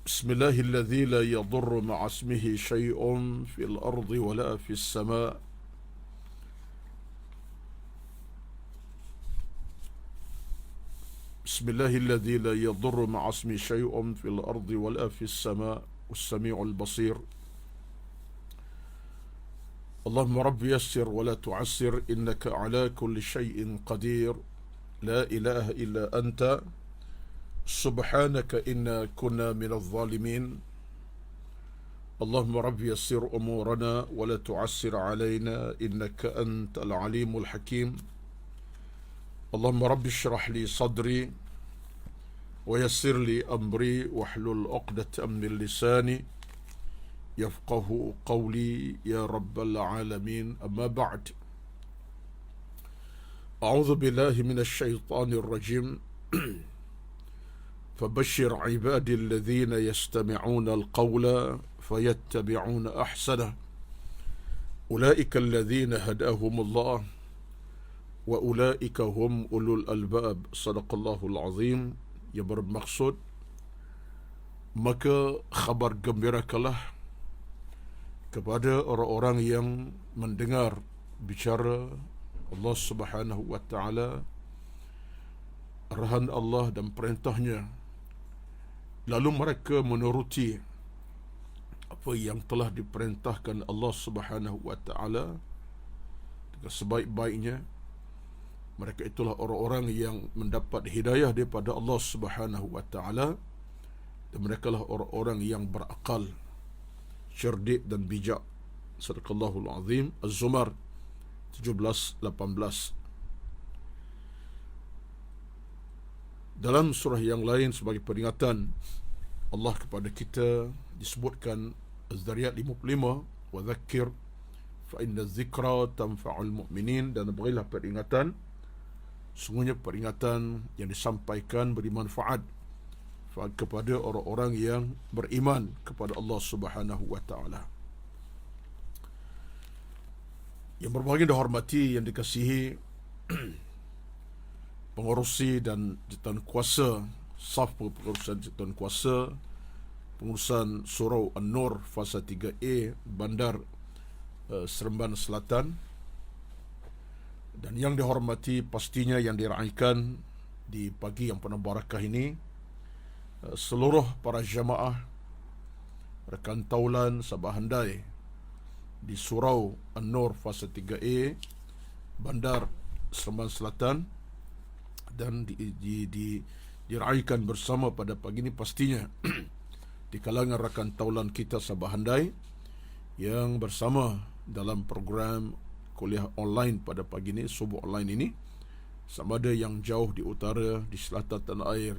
بسم الله الذي لا يضر مع اسمه شيء في الأرض ولا في السماء. بسم الله الذي لا يضر مع اسمه شيء في الأرض ولا في السماء والسميع البصير. اللهم رب يسر ولا تعسر إنك على كل شيء قدير. لا إله إلا أنت سبحانك إنا كنا من الظالمين. اللهم رب يسر أمورنا ولا تعسر علينا إنك أنت العليم الحكيم. اللهم رب اشرح لي صدري ويسر لي أمري واحلل عقدة من لساني يفقه قولي يا رب العالمين. أما بعد، أعوذ بالله من الشيطان الرجيم. فبشر عبادي الذين يستمعون القول فيتبعون أحسنه أولئك الذين هداهم الله وأولئك هم أولو الألباب. صدق الله العظيم. Yang bermaksud, maka khabar gembirakanlah kepada orang-orang yang mendengar bicara Allah Subhanahu wa ta'ala, arahan Allah dan perintahnya, lalu mereka menuruti apa yang telah diperintahkan Allah Subhanahu wa ta'ala dengan sebaik-baiknya. Mereka itulah orang-orang yang mendapat hidayah daripada Allah Subhanahu wa ta'ala, dan mereka lah orang-orang yang berakal, cerdik dan bijak. Sadaqallahul Azim. Az-Zumar 17-18. Dalam surah yang lain sebagai peringatan Allah kepada kita disebutkan Az-Zariyat 55, wa dhakkir fa inna dzikra tanfa'ul mu'minin, dan berilah peringatan, sungguhnya peringatan yang disampaikan beri manfaat kepada orang-orang yang beriman kepada Allah Subhanahu wa ta'ala. Yang berbahagia dan hormati, yang dikasihi pengurusi dan jawatan kuasa, saf pengurusan jawatan kuasa, pengurusan Surau An-Nur Fasa 3A Bandar Seremban Selatan, dan yang dihormati pastinya yang diraikan di pagi yang penuh barakah ini, seluruh para jamaah rekan taulan Sabah Handai di Surau An-Nur Fasa 3A Bandar Seremban Selatan, dan diraikan bersama pada pagi ini pastinya di kalangan rakan taulan kita Sabah Handai yang bersama dalam program kuliah online pada pagi ini, subuh online ini, sama ada yang jauh di utara, di selatan tanah air,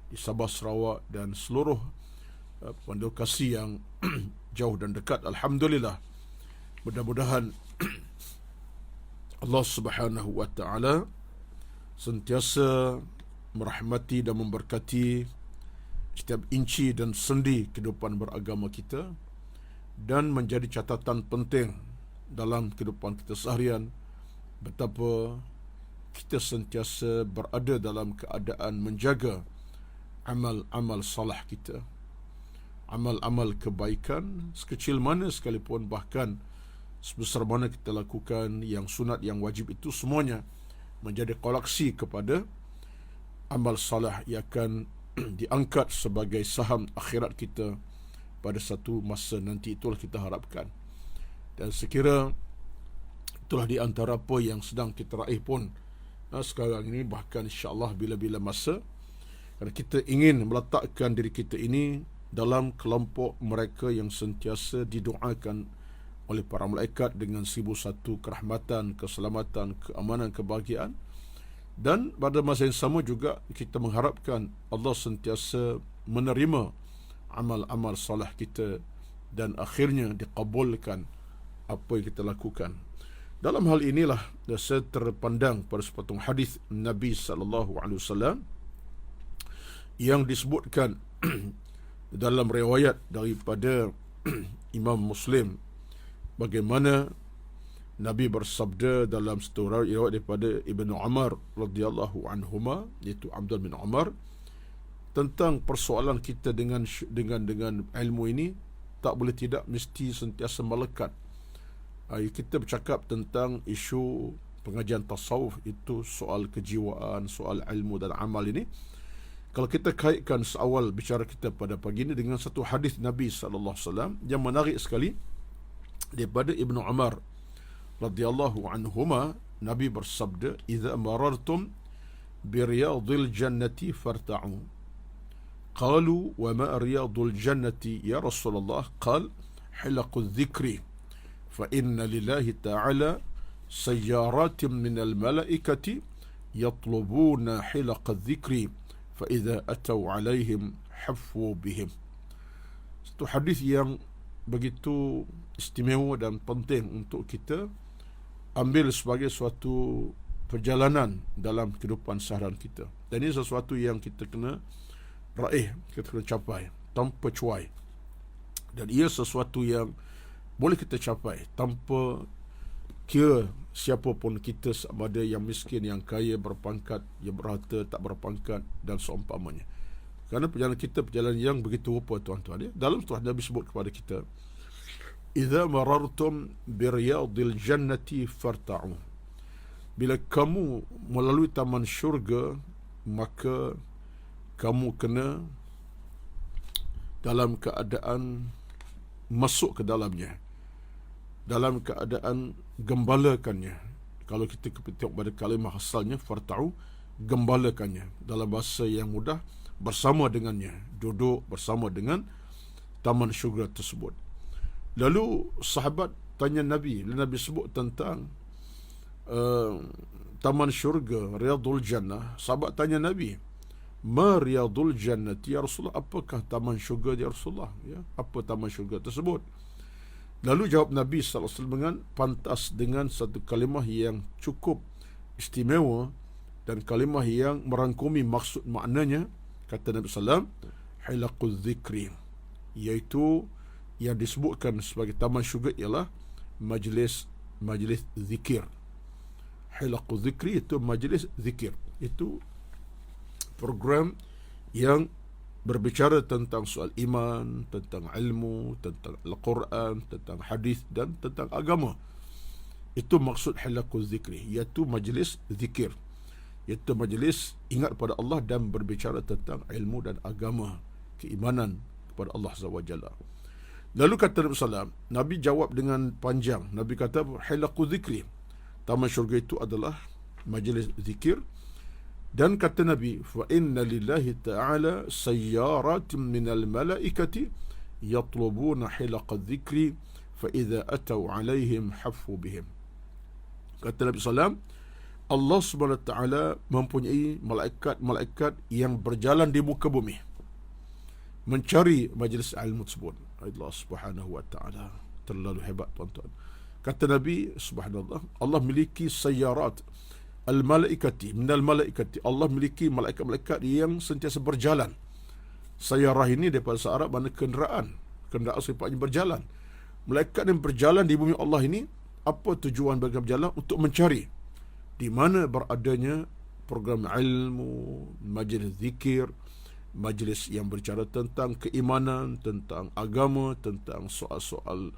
di Sabah, Sarawak, dan seluruh lokasi yang jauh dan dekat. Alhamdulillah, mudah-mudahan Allah Subhanahu wa ta'ala sentiasa merahmati dan memberkati setiap inci dan sendi kehidupan beragama kita, dan menjadi catatan penting dalam kehidupan kita seharian betapa kita sentiasa berada dalam keadaan menjaga amal-amal salah kita, amal-amal kebaikan sekecil mana sekalipun, bahkan sebesar mana kita lakukan yang sunat, yang wajib, itu semuanya menjadi koleksi kepada amal salah yang akan diangkat sebagai saham akhirat kita pada satu masa nanti. Itulah kita harapkan, dan sekira itulah di antara apa yang sedang kita raih pun sekarang ini, bahkan insyaAllah bila-bila masa, kerana kita ingin meletakkan diri kita ini dalam kelompok mereka yang sentiasa didoakan oleh para malaikat dengan 1001 kerahmatan, keselamatan, keamanan, kebahagiaan. Dan pada masa yang sama juga kita mengharapkan Allah sentiasa menerima amal-amal salah kita, dan akhirnya dikabulkan apa yang kita lakukan. Dalam hal inilah saya terpandang pada sepotong hadis Nabi SAW yang disebutkan dalam riwayat daripada Imam Muslim, bagaimana Nabi bersabda dalam satu riwayat daripada Ibnu Umar radhiyallahu anhuma, iaitu Abdullah bin Umar, tentang persoalan kita dengan ilmu ini, tak boleh tidak mesti sentiasa melekat. Kita bercakap tentang isu pengajian tasawuf, itu soal kejiwaan, soal ilmu dan amal ini. Kalau kita kaitkan seawal bicara kita pada pagi ini dengan satu hadis Nabi SAW yang menarik sekali daripada Ibnu Umar radhiyallahu anhuma, Nabi bersabda, "Idza marartum bi riyadil jannati farta'u." Qalu, "Wa ma riyadul jannati ya Rasulullah?" Qal, "Hilaqul dhikri, fa inna lillahi ta'ala sayyaratin minal malaikati yatlubuna hilaqal dhikri, fa idza atau alaihim haffu bihim." Satu hadis yang begitu istimewa dan penting untuk kita ambil sebagai suatu perjalanan dalam kehidupan seharian kita. Dan ini sesuatu yang kita kena raih, kita kena capai tanpa cuai. Dan ia sesuatu yang boleh kita capai tanpa kira siapa pun kita, sama ada yang miskin, yang kaya, berpangkat, yang berharta, tak berpangkat dan seumpamanya. Kerana perjalanan kita perjalanan yang begitu rupa, tuan-tuan. Dalam surah Nabi sebut kepada kita, "Idza marartum bi riyadil jannati farta'u." Bila kamu melalui taman syurga, maka kamu kena dalam keadaan masuk ke dalamnya, dalam keadaan gembalakannya. Kalau kita tengok pada kalimah asalnya, farta'u, gembalakannya. Dalam bahasa yang mudah, bersama dengannya, duduk bersama dengan taman syurga tersebut. Lalu sahabat tanya Nabi, Nabi sebut tentang taman syurga, riyadul jannah. Sahabat tanya Nabi, "Ma riyadul jannati ya Rasulullah?" Apakah taman syurga ya Rasulullah? Apa taman syurga tersebut? Lalu jawab Nabi SAW dengan pantas, dengan satu kalimah yang cukup istimewa dan kalimah yang merangkumi maksud maknanya. Kata Nabi SAW, "Hilaqul dhikri," iaitu yang disebutkan sebagai taman syurga ialah majlis zikir. Hilaqul dhikri itu majlis zikir. Itu program yang berbicara tentang soal iman, tentang ilmu, tentang Al-Quran, tentang hadis dan tentang agama. Itu maksud hilaqul zikri, iaitu majlis zikir, iaitu majlis ingat pada Allah dan berbicara tentang ilmu dan agama, keimanan kepada Allah SWT. Lalu kata Nabi SAW, Nabi jawab dengan panjang. Nabi kata, "Hilaqul zikri," taman syurga itu adalah majlis zikir. Dan kata Nabi, "Fa inna lillahi ta'ala sayyaratin minal malaikati yatlubuna hilaqal dhikri, fa idza atau alaihim haffu bihim." Kata Nabi SAW, Allah SWT mempunyai malaikat-malaikat yang berjalan di muka bumi mencari majlis ilmu tersebut. Allah Subhanahu wa ta'ala terlalu hebat, tuan-tuan. Kata Nabi, subhanallah, Allah miliki sayyarat al-malaikati, minal malaikati. Allah miliki malaikat-malaikat yang sentiasa berjalan. Sayyarah ini daripada bahasa Arab mana kenderaan sifatnya berjalan. Malaikat yang berjalan di bumi Allah ini, apa tujuan mereka berjalan? Untuk mencari di mana beradanya program ilmu, majlis zikir, majlis yang berbicara tentang keimanan, tentang agama, tentang soal-soal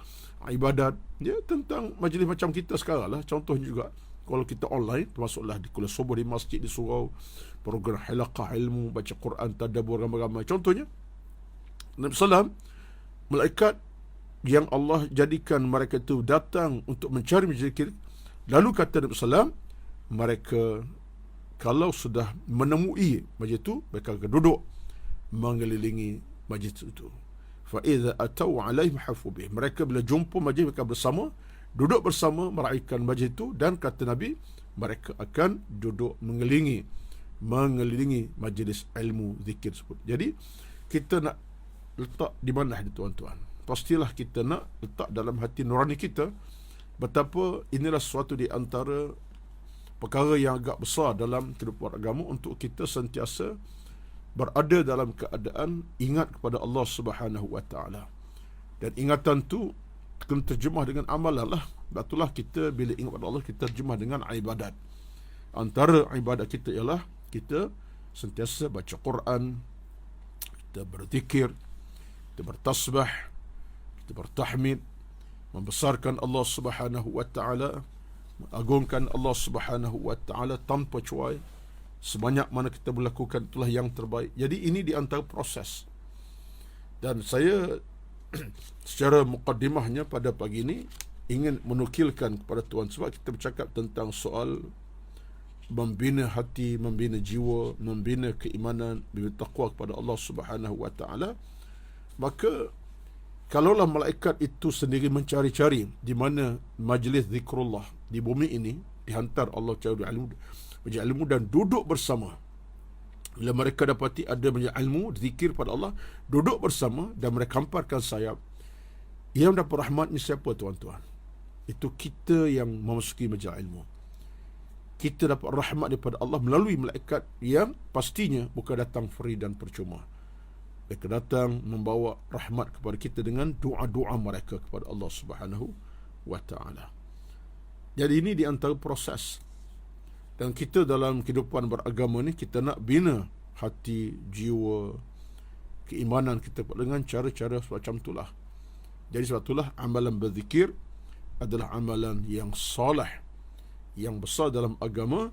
ibadat, tentang majlis macam kita sekarang lah. Contohnya juga kalau kita online, termasuklah di kuliah subuh di masjid di surau, program halaqah ilmu, baca Quran, tadabbur ramai-ramai. Contohnya Nabi SAW, malaikat yang Allah jadikan mereka itu datang untuk mencari majlis zikir. Lalu kata Nabi SAW, mereka kalau sudah menemui majlis itu, mereka akan duduk mengelilingi majlis itu. Fa idza atau alaihim hafu bih. Mereka bila jumpa majlis, mereka bersama, duduk bersama meraihkan majlis itu. Dan kata Nabi, mereka akan duduk mengelilingi majlis ilmu zikir tersebut. Jadi kita nak letak di mana, tuan-tuan? Pastilah kita nak letak dalam hati nurani kita betapa inilah sesuatu di antara perkara yang agak besar dalam kehidupan agama, untuk kita sentiasa berada dalam keadaan ingat kepada Allah Subhanahu wa ta'ala. Dan ingatan tu kena terjemah dengan amalan lah. Itulah kita bila ingat kepada Allah, kita terjemah dengan ibadat. Antara ibadat kita ialah kita sentiasa baca Quran, kita berzikir, kita bertasbih, kita bertahmid, membesarkan Allah Subhanahu wa taala, mengagungkan Allah Subhanahu wa taala tanpa cuai. Sebanyak mana kita melakukan itulah yang terbaik. Jadi ini di antara proses. Dan saya secara mukaddimahnya pada pagi ini ingin menukilkan kepada tuan, sebab kita bercakap tentang soal membina hati, membina jiwa, membina keimanan, membina taqwa kepada Allah Subhanahu wa taala. Maka kalaulah malaikat itu sendiri mencari-cari di mana majlis zikrullah di bumi ini, dihantar Allah cari ilmu dan duduk bersama. Bila mereka dapati ada banyak ilmu, zikir pada Allah, duduk bersama dan mereka hamparkan sayap, yang dapat rahmat ni siapa tuan-tuan? Itu kita yang memasuki majlis ilmu. Kita dapat rahmat daripada Allah melalui malaikat yang pastinya bukan datang free dan percuma. Mereka datang membawa rahmat kepada kita dengan doa-doa mereka kepada Allah Subhanahu wa taala. Jadi ini di antara proses. Dan kita dalam kehidupan beragama ni, kita nak bina hati, jiwa, keimanan kita dengan cara-cara semacam itulah. Jadi sebab itulah amalan berzikir adalah amalan yang soleh, yang besar dalam agama.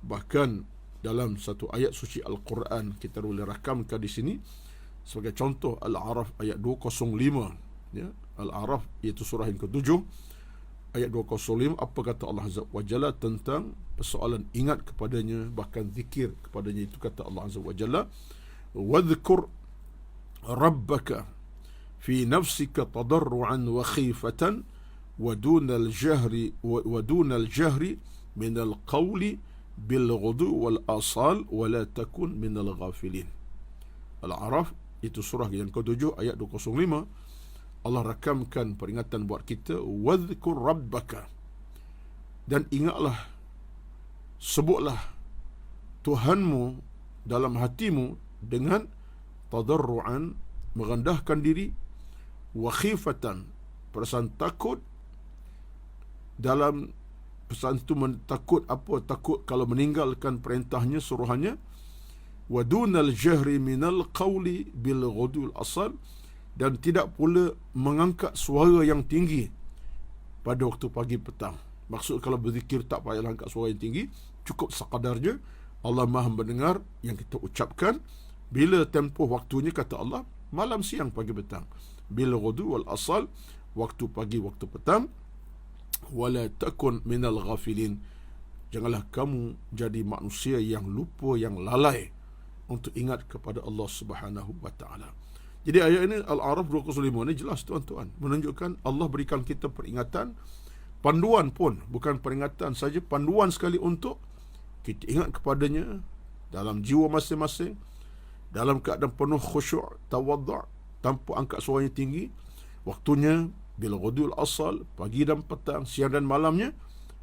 Bahkan dalam satu ayat suci Al-Quran, kita boleh rakamkan di sini sebagai contoh, Al-A'raf ayat 205, ya. Al-A'raf iaitu surah yang ke-7 ayat 205. Apa kata Allah Azza wa Jalla tentang persoalan ingat kepadanya, bahkan zikir kepadanya? Itu kata Allah Azza wa Jalla, wadhkur rabbaka fi nafsika tadarruan wa khifatan wa dunal jahri min al-qawli bil ghudu wal asal wa la takun min al-ghafilin. Al-A'raf itu surah yang ke-7 ayat 205. Allah rakamkan peringatan buat kita, wadhkur rabbaka, dan ingatlah, sebutlah Tuhanmu dalam hatimu dengan tadarruan, merendahkan diri, wa khifatan, perasaan takut. Dalam perasaan itu takut apa? Takut kalau meninggalkan perintahnya, suruhannya. Wa dunal jahri minal qawli bil ghudul asal, dan tidak pula mengangkat suara yang tinggi pada waktu pagi petang. Maksud kalau berzikir tak payah angkat suara yang tinggi, cukup sekadarnya. Allah Maha mendengar yang kita ucapkan. Bila tempoh waktunya, kata Allah, malam, siang, pagi, petang. Bil ghudu wal asal, waktu pagi, waktu petang. Wala takun minal ghafilin, janganlah kamu jadi manusia yang lupa, yang lalai untuk ingat kepada Allah Subhanahu wa taala. Jadi ayat ini Al-A'raf 205 ni jelas tuan-tuan, menunjukkan Allah berikan kita peringatan, panduan pun, bukan peringatan saja, panduan sekali untuk kita ingat kepadanya dalam jiwa masing-masing, dalam keadaan penuh khusyuk, tawaddu', tanpa angkat suaranya tinggi. Waktunya bil ghudul asal, pagi dan petang, siang dan malamnya.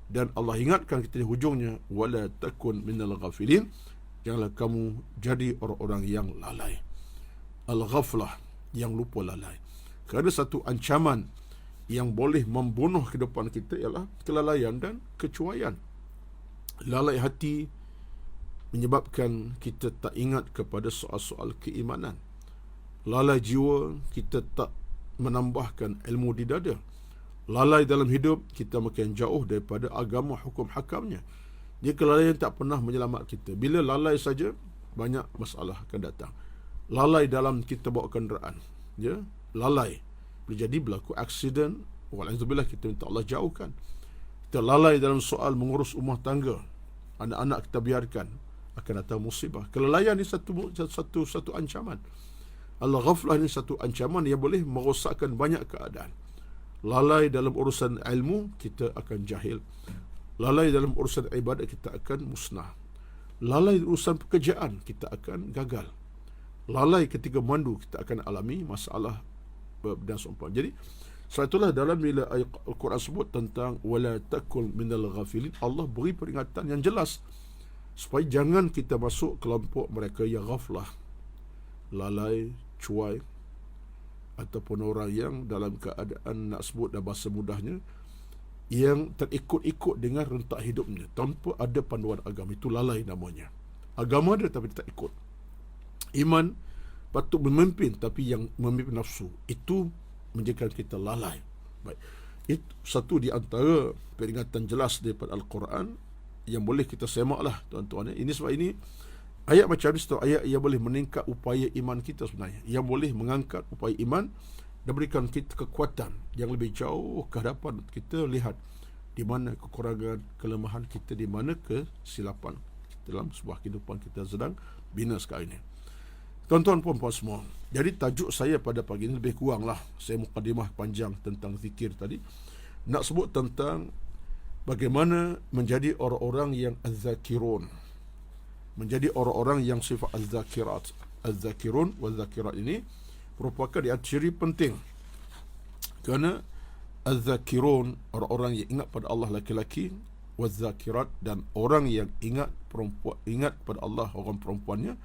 Dan Allah ingatkan kita di hujungnya, wala takun minal ghafilin, janganlah kamu jadi orang-orang yang lalai. Al-ghaflah, yang lupa, lalai. Kerana satu ancaman yang boleh membunuh kehidupan kita ialah kelalaian dan kecuaian. Lalai hati menyebabkan kita tak ingat kepada soal-soal keimanan. Lalai jiwa, kita tak menambahkan ilmu di dada. Lalai dalam hidup, kita makin jauh daripada agama hukum hakamnya. Dia kelalaian tak pernah menyelamat kita. Bila lalai saja, banyak masalah akan datang. Lalai dalam kita bawa kenderaan, ya, lalai boleh jadi berlaku aksiden, walaizubillah, kita minta Allah jauhkan. Kita lalai dalam soal mengurus rumah tangga, anak-anak kita biarkan, akan datang musibah. Kelalaian ini satu ancaman. Al-ghaflah ini satu ancaman yang boleh merosakkan banyak keadaan. Lalai dalam urusan ilmu, kita akan jahil. Lalai dalam urusan ibadat, kita akan musnah. Lalai dalam urusan pekerjaan, kita akan gagal. Lalai ketika mandu, kita akan alami masalah dan seumpama. Jadi sebab itulah dalam bila Al-Quran sebut tentang wala takul minal ghafilin, Allah beri peringatan yang jelas supaya jangan kita masuk kelompok mereka yang ghaflah, lalai, cuai, ataupun orang yang dalam keadaan, nak sebut dalam bahasa mudahnya, yang terikut-ikut dengan rentak hidupnya tanpa ada panduan agama. Itu lalai namanya. Agama ada tapi tak ikut. Iman patut memimpin, tapi yang memimpin nafsu itu menjadikan kita lalai. Baik. Itu satu di antara peringatan jelas daripada Al-Quran yang boleh kita semaklah tuan-tuan. Ini sebab ini ayat macam ni, ayat yang boleh meningkat upaya iman kita sebenarnya, yang boleh mengangkat upaya iman dan berikan kita kekuatan yang lebih jauh ke hadapan. Kita lihat di mana kekurangan, kelemahan kita, di mana kesilapan dalam sebuah kehidupan kita sedang bina sekarang ini. Tuan-tuan puan-puan semua, jadi tajuk saya pada pagi ini lebih kurang lah, saya mukadimah panjang tentang zikir tadi, nak sebut tentang bagaimana menjadi orang-orang yang az-zakirun, menjadi orang-orang yang sifat az-zakirat. Az-zakirun wa zakirat ini merupakan di antara ciri penting, kerana az-zakirun, orang-orang yang ingat pada Allah laki-laki, wa zakirat, dan orang yang ingat perempuan, ingat pada Allah orang perempuannya.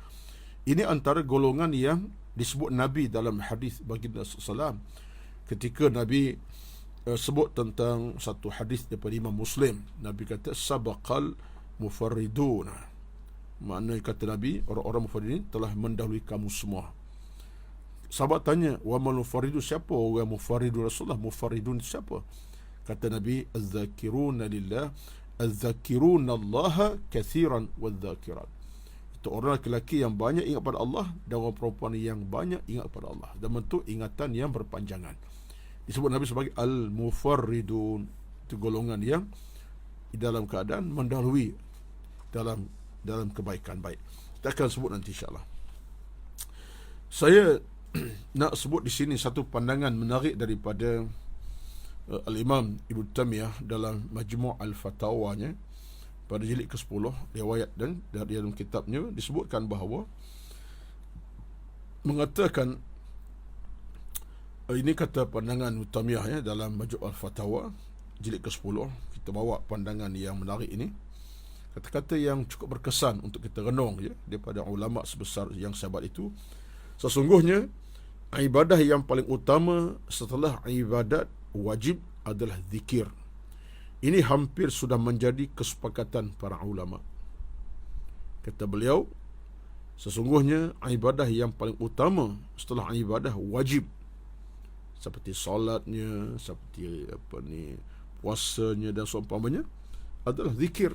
Ini antara golongan yang disebut Nabi dalam hadis baginda sallallahu, ketika Nabi sebut tentang satu hadis daripada Imam Muslim. Nabi kata sabaqal mufarridun, maknanya kata Nabi, orang-orang mufarridin telah mendahului kamu semua. Sahabat tanya, wa man mufarridu, siapa orang mufarridu Rasulullah? Mufarridun siapa? Kata Nabi, az-zakiruna lillah, az-zakiruna Allah kathiran waz-zakirat. Itu orang lelaki yang banyak ingat pada Allah, dan orang perempuan yang banyak ingat pada Allah, dan bentuk ingatan yang berpanjangan. Disebut Nabi sebagai al-mufarridun. Itu golongan yang dalam keadaan mendahului dalam kebaikan. Baik, kita akan sebut nanti insya-Allah. Saya nak sebut di sini satu pandangan menarik daripada Al-Imam Ibnu Taimiyah dalam Majmu' Al-Fatawanya pada jilid ke-10, riwayat, dan dari dalam kitabnya disebutkan bahawa, mengatakan, ini kata pandangan Taimiyah dalam Majmu' Al-Fatawa jilid ke-10. Kita bawa pandangan yang menarik ini, kata-kata yang cukup berkesan untuk kita renung daripada ulama sebesar yang sahabat itu. Sesungguhnya ibadah yang paling utama setelah ibadat wajib adalah zikir. Ini hampir sudah menjadi kesepakatan para ulama. Kata beliau, sesungguhnya ibadah yang paling utama setelah ibadah wajib, seperti solatnya, seperti puasanya dan seumpamanya, adalah zikir.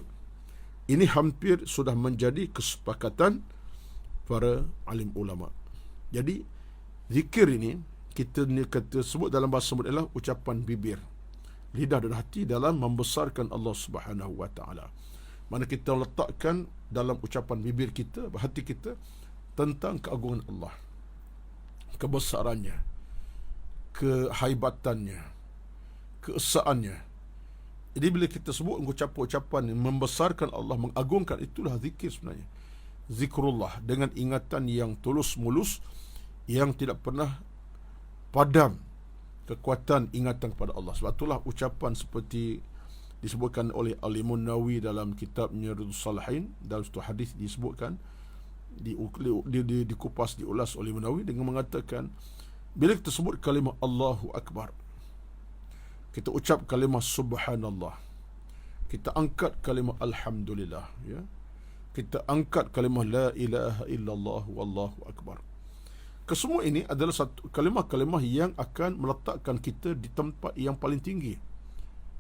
Ini hampir sudah menjadi kesepakatan para alim ulama. Jadi zikir ini kita sebut dalam bahasa mudah adalah ucapan bibir, lidah dan hati dalam membesarkan Allah Subhanahu wa taala. Mana kita letakkan dalam ucapan bibir kita, hati kita, tentang keagungan Allah, kebesarannya, kehaibatannya, keesaannya. Jadi bila kita sebut ucapan-ucapan yang membesarkan Allah, mengagungkan, itulah zikir sebenarnya. Zikrullah dengan ingatan yang tulus mulus, yang tidak pernah padam kekuatan ingatan kepada Allah. Sebab itulah ucapan seperti disebutkan oleh Al-Imam Nawawi dalam kitabnya Riyadhus Shalihin, dalam satu hadis disebutkan, dikupas, diulas oleh Imam Nawawi dengan mengatakan, bila kita sebut kalimah Allahu Akbar, kita ucap kalimah Subhanallah, kita angkat kalimah Alhamdulillah, kita angkat kalimah La ilaha illallah wallahu Akbar. Kesemua ini adalah satu kalimah-kalimah yang akan meletakkan kita di tempat yang paling tinggi,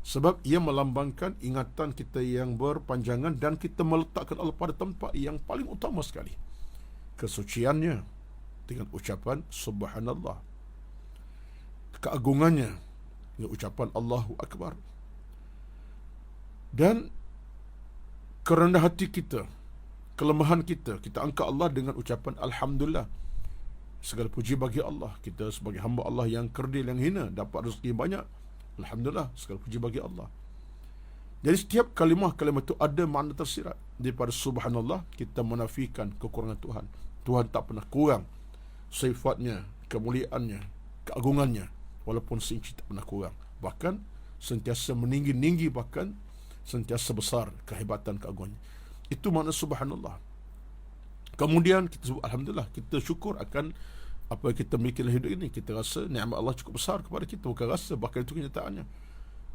sebab ia melambangkan ingatan kita yang berpanjangan, dan kita meletakkan Allah pada tempat yang paling utama sekali, kesuciannya dengan ucapan Subhanallah, keagungannya dengan ucapan Allahu Akbar, dan kerendah hati kita, kelemahan kita, kita angkat Allah dengan ucapan Alhamdulillah. Segala puji bagi Allah, kita sebagai hamba Allah yang kerdil, yang hina, dapat rezeki banyak, Alhamdulillah, segala puji bagi Allah. Jadi setiap kalimah-kalimah itu ada makna tersirat. Daripada Subhanallah, kita menafikan kekurangan Tuhan. Tuhan tak pernah kurang sifatnya, kemuliaannya, keagungannya, walaupun seinci tak pernah kurang, bahkan sentiasa meninggi-ninggi, bahkan sentiasa besar kehebatan, keagungannya. Itu makna Subhanallah. Kemudian kita sebut Alhamdulillah, kita syukur akan apa yang kita miliki dalam hidup ini. Kita rasa nikmat Allah cukup besar kepada kita, bukan rasa, bahkan itu kenyataannya.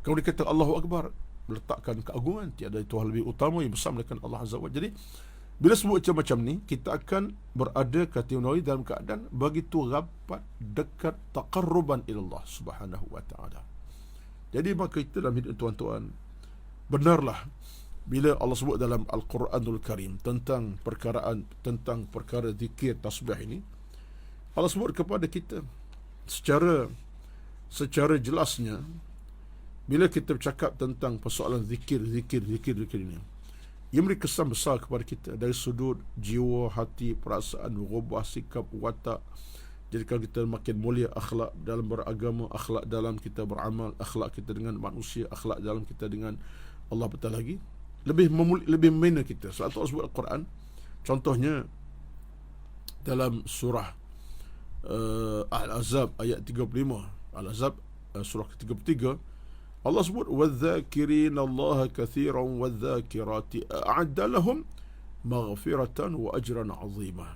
Kemudian kita Allahu Akbar, meletakkan keagungan, tiada Tuhan lebih utama yang besar melainkan Allah Azza wa Jalla. Jadi Bila sebut macam ni, kita akan berada kategori dalam keadaan begitu rapat, dekat, taqarruban ilallah subhanahu wa ta'ala. Jadi maka kita dalam hidup tuan-tuan, benarlah bila Allah sebut dalam Al-Quranul Karim tentang perkara zikir tasbih ini, Allah sebut kepada kita secara jelasnya. Bila kita bercakap tentang persoalan zikir ini, ia memberi kesan besar kepada kita dari sudut jiwa, hati, perasaan, rubah sikap, watak. Jadi kalau kita makin mulia akhlak dalam beragama, akhlak dalam kita beramal, akhlak kita dengan manusia, akhlak dalam kita dengan Allah Ta'ala lagi, lebih membina kita. Sebab tu Allah sebut Al-Quran, contohnya dalam surah Al-Ahzab ayat 35, Al-Ahzab surah ke-33, Allah sebut وَالذَّاكِرِينَ اللَّهَ كَثِيرًا وَالذَّاكِرَاتِ أَعَدَّ لَهُمْ مَغْفِرَةً وَأَجْرًا عَظِيمًا.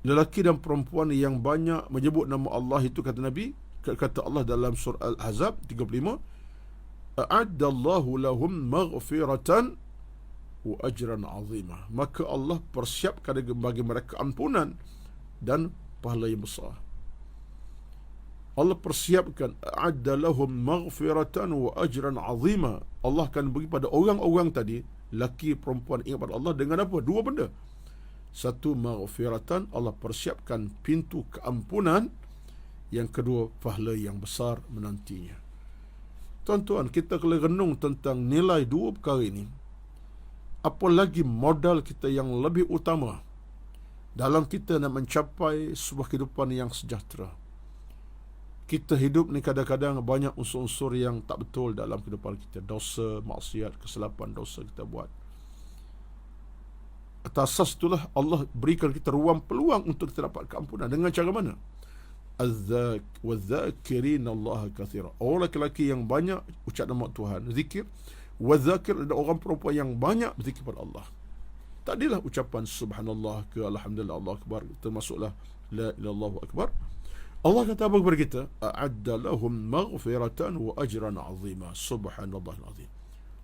Lelaki dan perempuan yang banyak menyebut nama Allah itu, kata Nabi, kata Allah dalam surah Al-Ahzab 35, أَعَدَّ اللَّهُ لَهُمْ مَغْفِرَةً وَأَجْرًا عَظِيمًا. Maka Allah persiapkan bagi mereka ampunan dan pahala yang besar. Allah persiapkan a'adda lahum maghfiratan wa ajran 'azima. Allah akan bagi pada orang-orang tadi, laki perempuan, ingat pada Allah dengan apa? Dua benda. Satu, maghfiratan, Allah persiapkan pintu keampunan. Yang kedua, pahala yang besar menantinya. Tuan-tuan, kita kalau renung tentang nilai dua perkara ini, apa lagi modal kita yang lebih utama dalam kita nak mencapai sebuah kehidupan yang sejahtera. Kita hidup ni kadang-kadang banyak unsur-unsur yang tak betul dalam kehidupan kita. Dosa, maksiat, kesilapan dosa kita buat. Atas asas itulah Allah berikan kita ruang peluang untuk kita dapat keampunan. Dengan cara mana? وَالذَّاكِرِينَ اللَّهَ كَثِيرًا. Orang lelaki yang banyak ucap nama Tuhan, zikir. وَالذَّاكِرْ, ada orang perempuan yang banyak berzikir pada Allah. Tadilah ucapan subhanallah ke alhamdulillah, Allah akbar, termasuklah la ilaha illallah akbar. Allah kata apa kepada kita? A'adda lahum maghfiratan wa ajran 'azima. Subhanallahil azim.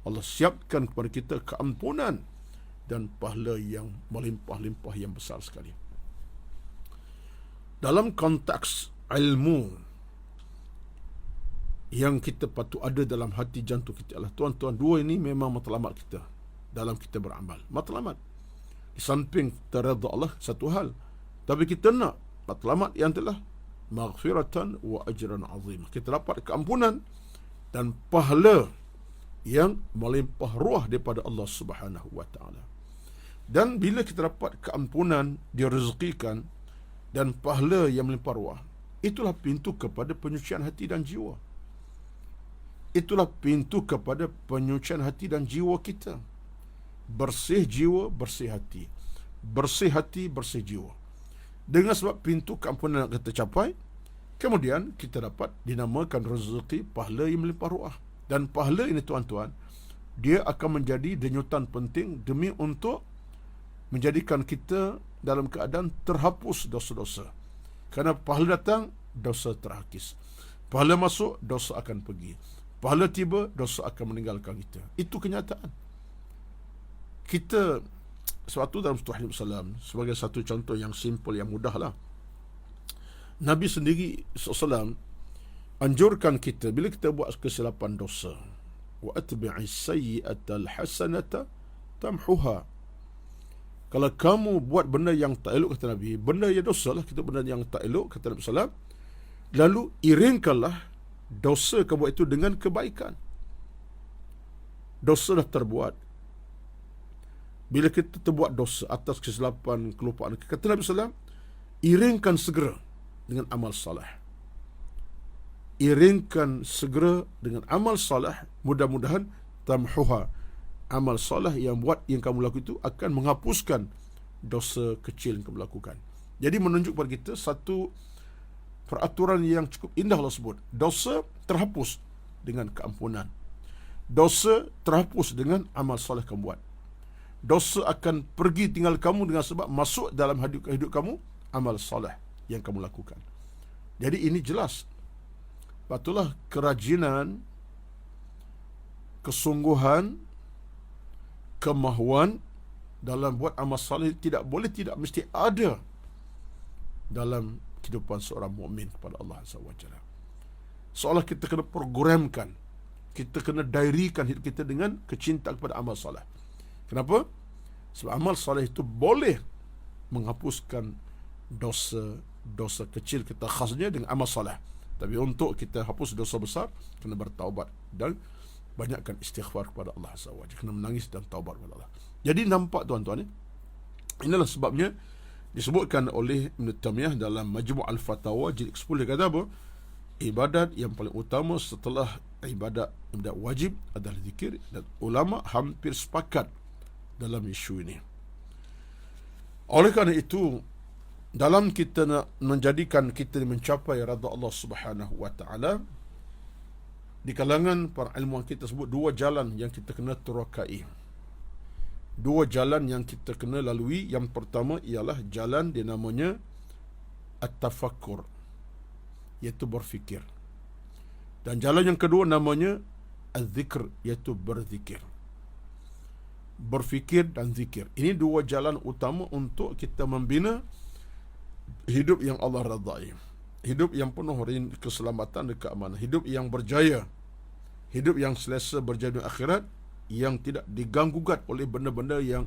Allah siapkan kepada kita keampunan dan pahala yang melimpah-limpah yang besar sekali. Dalam konteks ilmu yang kita patut ada dalam hati jantung kita adalah, tuan-tuan, dua ini memang matlamat kita dalam kita beramal. Matlamat. Di samping teredha Allah satu hal, tapi kita nak matlamat yang telah maghfiratan wa ajran 'azim. Kita dapat keampunan dan pahala yang melimpah ruah daripada Allah Subhanahu wa taala. Dan bila kita dapat keampunan, direzekikan, dan pahala yang melimpah ruah, itulah pintu kepada penyucian hati dan jiwa. Itulah pintu kepada penyucian hati dan jiwa kita. Bersih jiwa, bersih hati. Bersih hati, bersih jiwa. Dengan sebab pintu keampunan yang kita capai, kemudian kita dapat dinamakan rezeki, pahala yang melimpah ruah. Dan pahala ini, tuan-tuan, dia akan menjadi denyutan penting demi untuk menjadikan kita dalam keadaan terhapus dosa-dosa. Kerana pahala datang, dosa terhakis. Pahala masuk, dosa akan pergi. Pahala tiba, dosa akan meninggalkan kita. Itu kenyataan. Kita, sebab itu dalam Rasulullah SAW, sebagai satu contoh yang simple, yang mudah lah, Nabi sendiri SAW anjurkan kita, bila kita buat kesilapan dosa, wa atbi'is sayyi'atal hasanata tamhuha. Kalau kamu buat benda yang tak elok, kata Nabi, benda yang dosa lah, kita benda yang tak elok, kata Nabi SAW, lalu iringkanlah dosa kamu itu dengan kebaikan. Dosa dah terbuat. Bila kita terbuat dosa atas kesilapan, kelupaan, kata Nabi SAW, iringkan segera dengan amal salah. Iringkan segera dengan amal salah, mudah-mudahan tamhuha, amal salah yang buat yang kamu lakukan itu akan menghapuskan dosa kecil yang kamu lakukan. Jadi menunjuk kepada kita satu peraturan yang cukup indah Allah sebut. Dosa terhapus dengan keampunan. Dosa terhapus dengan amal soleh kamu buat. Dosa akan pergi tinggal kamu dengan sebab masuk dalam hidup kamu amal soleh yang kamu lakukan. Jadi ini jelas. Patulah kerajinan, kesungguhan, kemahuan dalam buat amal soleh tidak mesti ada dalam kehidupan seorang mukmin kepada Allah Azza wa Jalla. Seolah kita kena programkan, kita kena diarikan hidup kita dengan kecintaan kepada amal soleh. Kenapa? Sebab amal soleh itu boleh menghapuskan dosa kecil kita, khasnya dengan amal soleh. Tapi untuk kita hapus dosa besar, kena bertaubat dan banyakkan istighfar kepada Allah Azza wa Jalla. Kena menangis dan taubat kepada Allah. Jadi nampak tuan-tuan, inilah sebabnya disebutkan oleh Ibn Taymiyah dalam Majmu' Al-Fatawa jilid 10, dia kata apa? Ibadat yang paling utama setelah ibadat wajib adalah zikir, dan ulama hampir sepakat dalam isu ini. Oleh kerana itu, dalam kita nak menjadikan kita mencapai redha Allah Subhanahu wa taala, di kalangan para ilmuwan kita sebut dua jalan yang kita kena terakai. Dua jalan yang kita kena lalui. Yang pertama ialah jalan dia namanya at-tafakkur, iaitu berfikir. Dan jalan yang kedua namanya az-zikr, iaitu berzikir. Berfikir dan zikir. Ini dua jalan utama untuk kita membina hidup yang Allah radai. Hidup yang penuh keselamatan dan keamanan. Hidup yang berjaya. Hidup yang selesa berjaya di akhirat, yang tidak diganggu-gugat oleh benda-benda yang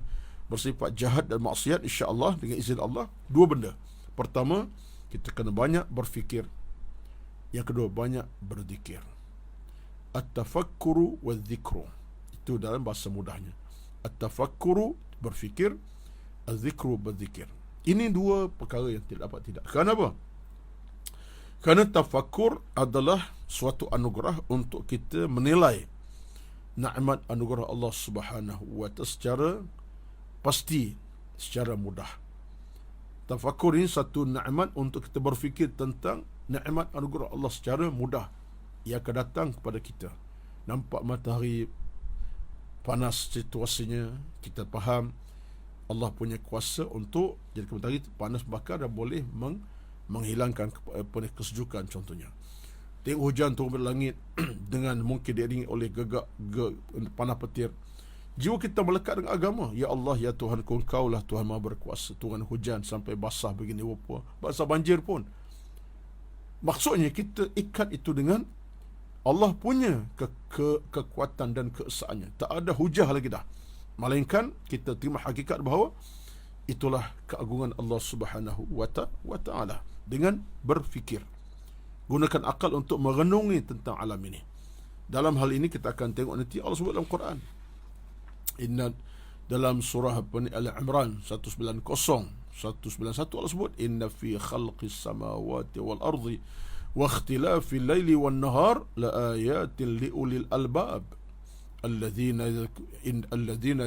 bersifat jahat dan maksiat, insya-Allah dengan izin Allah. Dua benda. Pertama, kita kena banyak berfikir. Yang kedua, banyak berzikir. At-tafakkuru waz-zikru. Itu dalam bahasa mudahnya. At-tafakkuru, berfikir. Az-zikru, berzikir. Ini dua perkara yang tidak dapat tidak. Kenapa? Kerana tafakkur adalah suatu anugerah untuk kita menilai nikmat anugerah Allah Subhanahu wa taala secara pasti, secara mudah. Tafakkur ini satu nikmat untuk kita berfikir tentang nikmat anugerah Allah secara mudah yang akan datang kepada kita. Nampak matahari panas situasinya, kita faham Allah punya kuasa untuk jadi matahari panas bakar dan boleh menghilangkan kesejukan contohnya. Tengok hujan turun dari langit dengan mungkin diiringi oleh gegak panah petir. Jiwa kita melekat dengan agama. Ya Allah, ya Tuhan, Engkau lah Tuhan Maha Berkuasa. Turun hujan sampai basah begini rupa. Basah banjir pun. Maksudnya kita ikat itu dengan Allah punya kekuatan dan keesaannya. Tak ada hujah lagi dah. Melainkan kita terima hakikat bahawa itulah keagungan Allah Subhanahu wa ta'ala. Dengan berfikir. Gunakan akal untuk merenungi tentang alam ini. Dalam hal ini kita akan tengok nanti Allah sebut dalam Quran. Inna, dalam surah Al-Imran 191 Allah sebut, inna fi khalqis samawati wal ardi wa ikhtilafil laili wan nahar la ayatin li ulil albab alladhina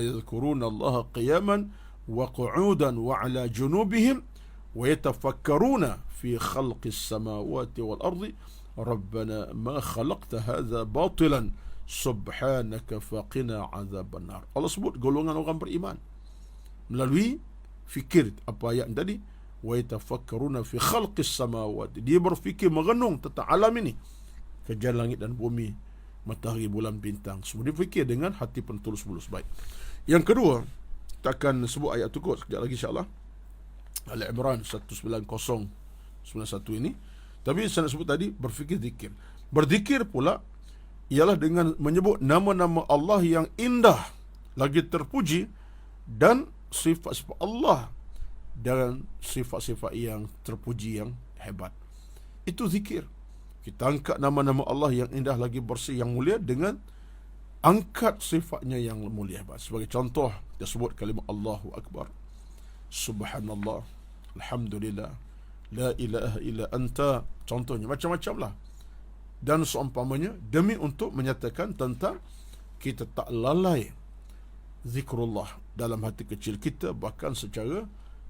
yadhkuruna Allah qiyaman wa qu'udan wa ala junubihim wa yatafakkaruna fi khalqis samawati wal ardi rabbana ma khalaqta hadza batilan subhanaka faqina azaban nar. Allah sebut golongan orang beriman melalui fikir apa ayat tadi, wa yatafakkaruna fi khalqis samawati, dia berfikir merenung tentang alam ini, kejadian langit dan bumi, matahari, bulan, bintang, semua dia fikir dengan hati pentulus mulus baik. Yang kedua, kita akan sebut ayat tu kot sekejap lagi insya-Allah. Al-Imran 19091 ini. Tapi saya nak sebut tadi berfikir zikir. Berzikir pula ialah dengan menyebut nama-nama Allah yang indah lagi terpuji dan sifat-sifat Allah dan sifat-sifat yang terpuji yang hebat. Itu zikir. Kita angkat nama-nama Allah yang indah lagi bersih yang mulia dengan angkat sifatnya yang mulia hebat. Sebagai contoh, kita sebut kalimah Allahu Akbar, Subhanallah, Alhamdulillah, La ilaha illa anta. Contohnya macam-macam lah. Dan seumpamanya demi untuk menyatakan tentang kita tak lalai zikrullah dalam hati kecil kita, bahkan secara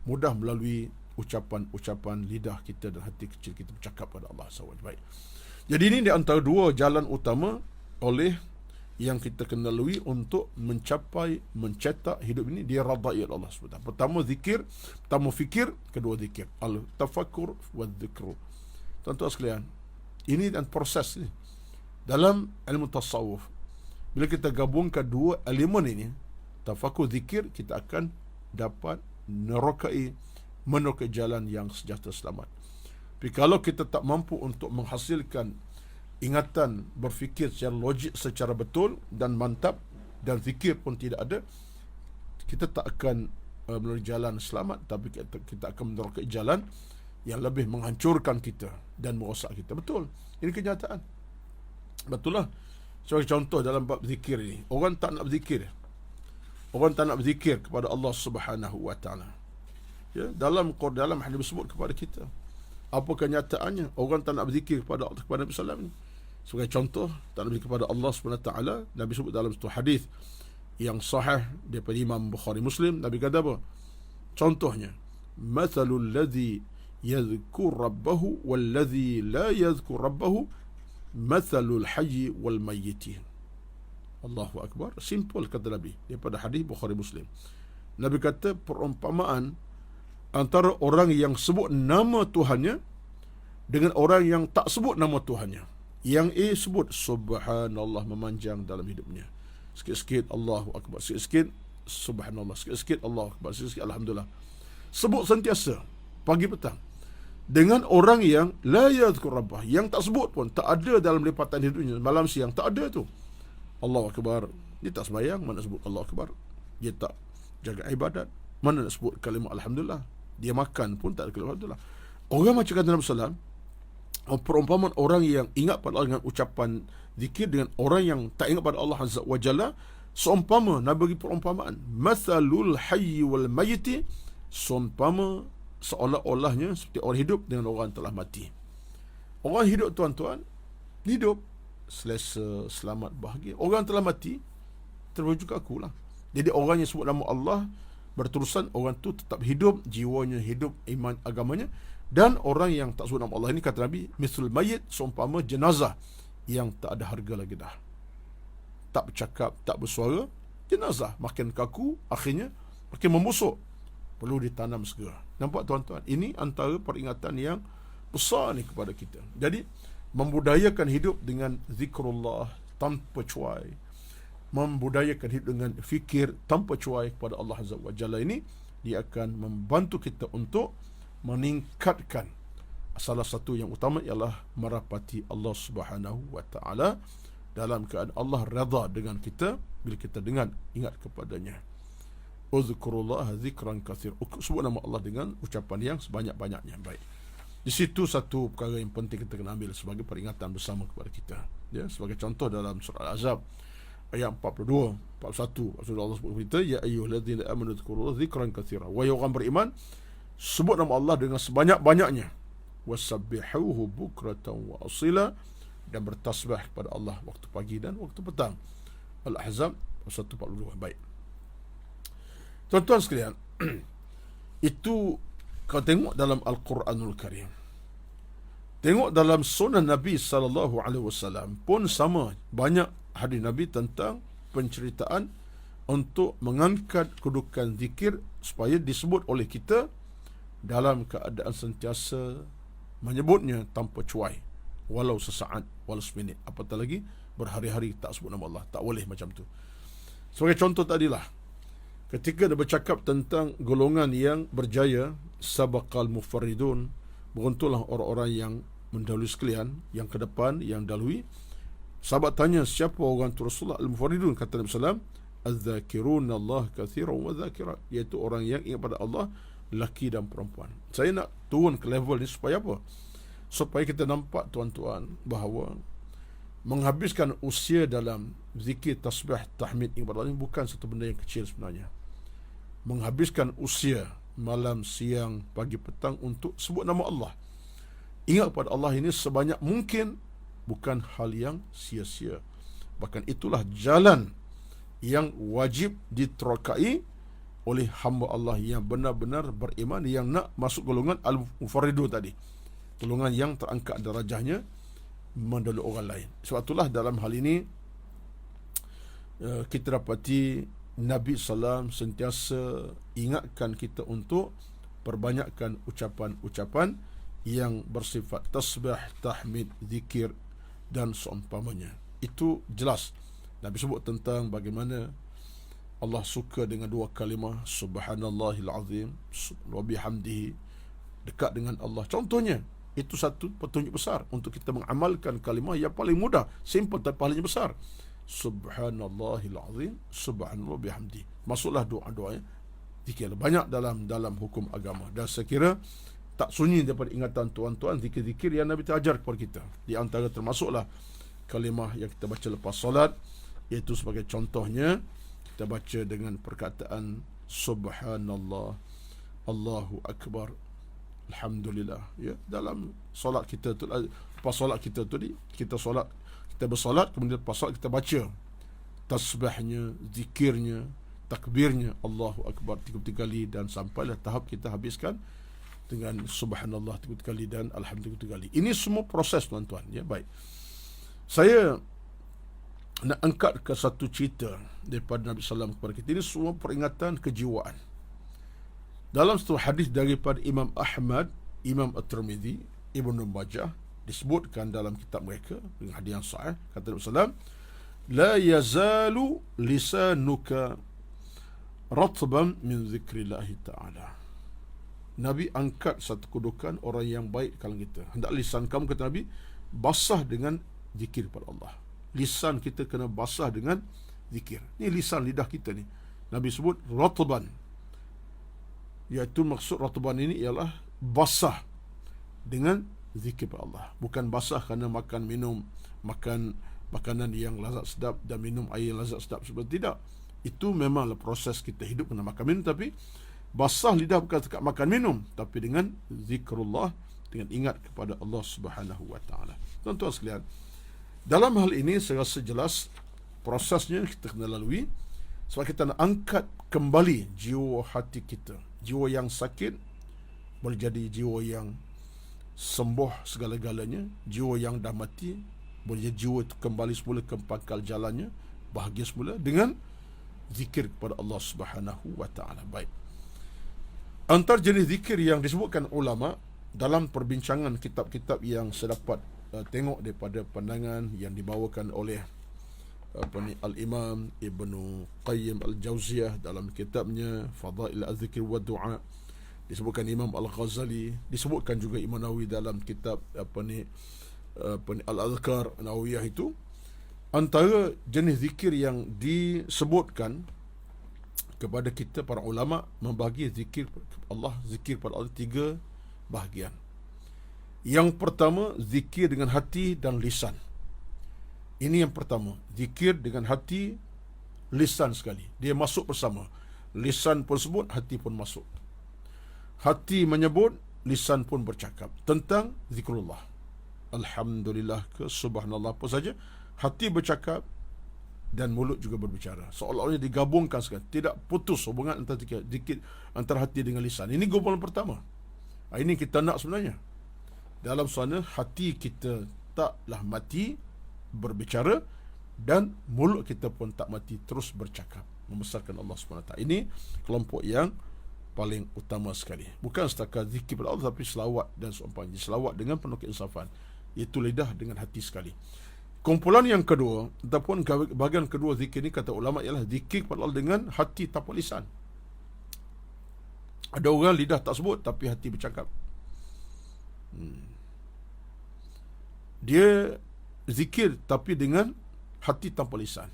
mudah melalui ucapan-ucapan lidah kita dan hati kecil kita bercakap pada Allah SWT. Baik. Jadi ini di antara dua jalan utama oleh yang kita kena lalui untuk mencetak hidup ini dia radai Allah SWT. Pertama zikir, pertama fikir, kedua zikir. Al-tafakkur wa dzikru. Tuan-tuan sekalian, ini dan proses ni dalam ilmu tasawuf. Bila kita gabungkan dua elemen ini, tafakkur, zikir, kita akan dapat menerokai jalan yang sejahtera selamat. Tapi kalau kita tak mampu untuk menghasilkan ingatan, berfikir secara logik, secara betul dan mantap, dan fikir pun tidak ada, kita tak akan melalui jalan selamat, tapi kita akan menerokai jalan yang lebih menghancurkan kita dan merosak kita. Betul. Ini kenyataan. Betul lah. Sebagai contoh dalam bab zikir ini, orang tak nak berzikir. Orang tak nak berzikir kepada Allah Subhanahu wa taala. Ya, dalam hadis disebut kepada kita. Apa kenyataannya? Orang tak nak berzikir kepada Nabi sallallahu alaihi wasallam ni. Sebagai contoh, tak nak berzikir kepada Allah Subhanahu wa taala, Nabi sebut dalam satu hadis yang sahih daripada Imam Bukhari Muslim, Nabi kata apa? Contohnya, mathalul ladzi yadhkur rabbahu wal ladzi la yadhkur rabbahu mathalul hayy wal mayyit. Allahu akbar. Simple kata Nabi daripada hadis Bukhari Muslim. Nabi kata perumpamaan antara orang yang sebut nama Tuhannya dengan orang yang tak sebut nama Tuhannya. Yang A sebut subhanallah, memanjang dalam hidupnya, sikit-sikit Allahu akbar, sikit-sikit subhanallah, sikit-sikit Allahu akbar, sikit-sikit alhamdulillah, sebut sentiasa pagi petang. Dengan orang yang la yadhkur rabbah, yang tak sebut pun, tak ada dalam lipatan hidupnya, malam siang tak ada tu Allahu akbar. Dia tak sembahyang, mana sebut Allahu akbar. Dia tak jaga ibadat, mana nak sebut kalimah alhamdulillah. Dia makan pun tak ada kalimah alhamdulillah. Orang macam kata Nabi sallallahu alaihi wasallam, perumpamaan orang yang ingat pada Allah dengan ucapan zikir dengan orang yang tak ingat pada Allah Azza wa Jalla, seumpama, Nabi bagi perumpamaan, mathalul hayy wal mayyit, seumpama seolah-olahnya seperti orang hidup dengan orang telah mati. Orang hidup, tuan-tuan, hidup selesa, selamat, bahagia. Orang telah mati, terwujud akulah. Jadi orang yang sebut nama Allah berterusan, orang tu tetap hidup, jiwanya hidup, iman agamanya. Dan orang yang tak sebut nama Allah ini, kata Nabi, mislul mayyit, seumpama jenazah yang tak ada harga lagi dah, tak bercakap, tak bersuara. Jenazah makin kaku, akhirnya makin membusuk, perlu ditanam segera. Nampak tuan-tuan, ini antara peringatan yang besar ni kepada kita. Jadi membudayakan hidup dengan zikrullah tanpa cuai, membudayakan hidup dengan fikir tanpa cuai kepada Allah Azza wa Jalla ini, dia akan membantu kita untuk meningkatkan salah satu yang utama, ialah merapati Allah Subhanahu wa taala dalam keadaan Allah redha dengan kita bila kita dengan ingat kepadanya. Uzkurullah zikran katsir, sebut nama Allah dengan ucapan yang sebanyak-banyaknya. Baik, di situ satu perkara yang penting kita kena ambil sebagai peringatan bersama kepada kita, ya. Sebagai contoh dalam surah Al-Ahzab ayat 42, 41, Allah sebut kita, ya ayyuhalladzina amanu dzkurullaha zikran katsira, wahai orang beriman, sebut nama Allah dengan sebanyak-banyaknya, wasabbihuhu bukratan wa asila, dan bertasbih kepada Allah waktu pagi dan waktu petang. Al-Ahzab 142. Baik, tuan-tuan sekalian, itu kalau tengok dalam Al-Quranul Karim, tengok dalam sunnah Nabi SAW pun sama, banyak hadis Nabi tentang penceritaan untuk mengangkat kedudukan zikir supaya disebut oleh kita dalam keadaan sentiasa menyebutnya tanpa cuai, walau sesaat, walau seminit, apatah lagi berhari-hari tak sebut nama Allah. Tak boleh macam tu. Sebagai contoh tadilah, ketika dia bercakap tentang golongan yang berjaya, sabaqal mufarridun, beruntunglah orang-orang yang mendahului sekalian, yang ke depan, yang dahului. Sahabat tanya, siapa orang tu Rasulullah? Al-mufarridun, kata Nabi SAW, az-zakiruna Allah kathiran wa zakirat, iaitu orang yang ingat pada Allah, lelaki dan perempuan. Saya nak turun ke level ni supaya apa? Supaya kita nampak, tuan-tuan, bahawa menghabiskan usia dalam zikir, tasbih, tahmid ingat pada Allah ini bukan satu benda yang kecil sebenarnya. Menghabiskan usia malam, siang, pagi, petang untuk sebut nama Allah, ingat kepada Allah ini sebanyak mungkin, bukan hal yang sia-sia. Bahkan itulah jalan yang wajib diterokai oleh hamba Allah yang benar-benar beriman, yang nak masuk golongan al-mufarridun tadi, golongan yang terangkat darajahnya mendahului orang lain. Sebab itulah dalam hal ini kita dapati Nabi SAW sentiasa ingatkan kita untuk perbanyakkan ucapan-ucapan yang bersifat tasbih, tahmid, zikir dan seumpamanya. Itu jelas Nabi sebut tentang bagaimana Allah suka dengan dua kalimah, subhanallahil azim wa bihamdihi, dekat dengan Allah. Contohnya, itu satu petunjuk besar untuk kita mengamalkan kalimah yang paling mudah, simple tapi paling besar. Subhanallahil azim, subhanallah bihamdi. Masuklah doa-doanya. Zikir banyak dalam hukum agama. Dan saya kira tak sunyi daripada ingatan tuan-tuan zikir-zikir yang Nabi ajar kepada kita. Di antara termasuklah kalimah yang kita baca lepas solat, iaitu sebagai contohnya kita baca dengan perkataan subhanallah, Allahu akbar, alhamdulillah. Ya, dalam solat kita tu, lepas solat kita tu, kita bersolat, kemudian lepas solat kita baca tasbihnya, zikirnya, takbirnya, Allahu akbar 33 kali, dan sampailah tahap kita habiskan dengan subhanallah 33 kali dan alhamdulillah 33 kali. Ini semua proses, tuan-tuan. Ya, baik. Saya nak angkat ke satu cerita daripada Nabi SAW kepada kita. Ini semua peringatan kejiwaan. Dalam satu hadis daripada Imam Ahmad, Imam At-Tirmidzi, Ibnu Majah, disebutkan dalam kitab mereka dengan hadis yang sahih, kata Nabi SAW, la yazalu lisanuka ratban min zikrillahi ta'ala. Nabi angkat satu kedudukan orang yang baik kalangan kita. Hendak lisan kamu, kata Nabi, basah dengan zikir kepada Allah. Lisan kita kena basah dengan zikir. Ni lisan, lidah kita ni. Nabi sebut ratban. Iaitu maksud ratban ini ialah basah dengan zikir kepada Allah. Bukan basah kerana makan, minum, makan makanan yang lazat sedap dan minum air yang lazat sedap. Seperti tidak. Itu memanglah proses kita hidup kena makan, minum. Tapi basah lidah bukan sekat makan, minum, tapi dengan zikrullah, dengan ingat kepada Allah Subhanahu wa ta'ala. Tuan-tuan sekalian, dalam hal ini saya rasa jelas prosesnya kita kena lalui sebab kita nak angkat kembali jiwa hati kita. Jiwa yang sakit boleh jadi jiwa yang sembuh segala-galanya. Jiwa yang dah mati boleh jadi jiwa itu kembali semula ke pangkal jalannya, bahagia semula dengan zikir kepada Allah Subhanahu wa ta'ala. Baik. Antara jenis zikir yang disebutkan ulama dalam perbincangan kitab-kitab yang saya dapat tengok daripada pandangan yang dibawakan oleh Al-Imam Ibnu Qayyim Al-Jauziyah dalam kitabnya Fadail Az-Zikr wa Du'a, disebutkan Imam Al-Ghazali, disebutkan juga Imam Nawawi dalam kitab Al-Adhkar Nawawiyah. Itu antara jenis zikir yang disebutkan kepada kita, para ulama membagi zikir Allah, zikir pada Allah 3 bahagian. Yang pertama, zikir dengan hati dan lisan. Ini yang pertama, zikir dengan hati, lisan sekali. Dia masuk bersama. Lisan pun sebut, hati pun masuk. Hati menyebut, lisan pun bercakap tentang zikrullah. Alhamdulillah ke subhanallah apa saja. Hati bercakap dan mulut juga berbicara. Seolah-olah digabungkan sekali. Tidak putus hubungan antara zikir antara hati dengan lisan. Ini gumpulan pertama. Ini kita nak sebenarnya. Dalam suasana hati kita taklah mati berbicara dan mulut kita pun tak mati terus bercakap membesarkan Allah SWT. Ini kelompok yang paling utama sekali. Bukan setakat zikir pada Allah, tapi selawat dan seumpamanya. Selawat dengan penuh keinsafan, iaitu lidah dengan hati sekali. Kumpulan yang kedua ataupun bahagian kedua zikir ini, kata ulama, ialah zikir kepada Allah dengan hati tanpa lisan. Ada orang lidah tak sebut tapi hati bercakap. Dia zikir tapi dengan hati tanpa lisan.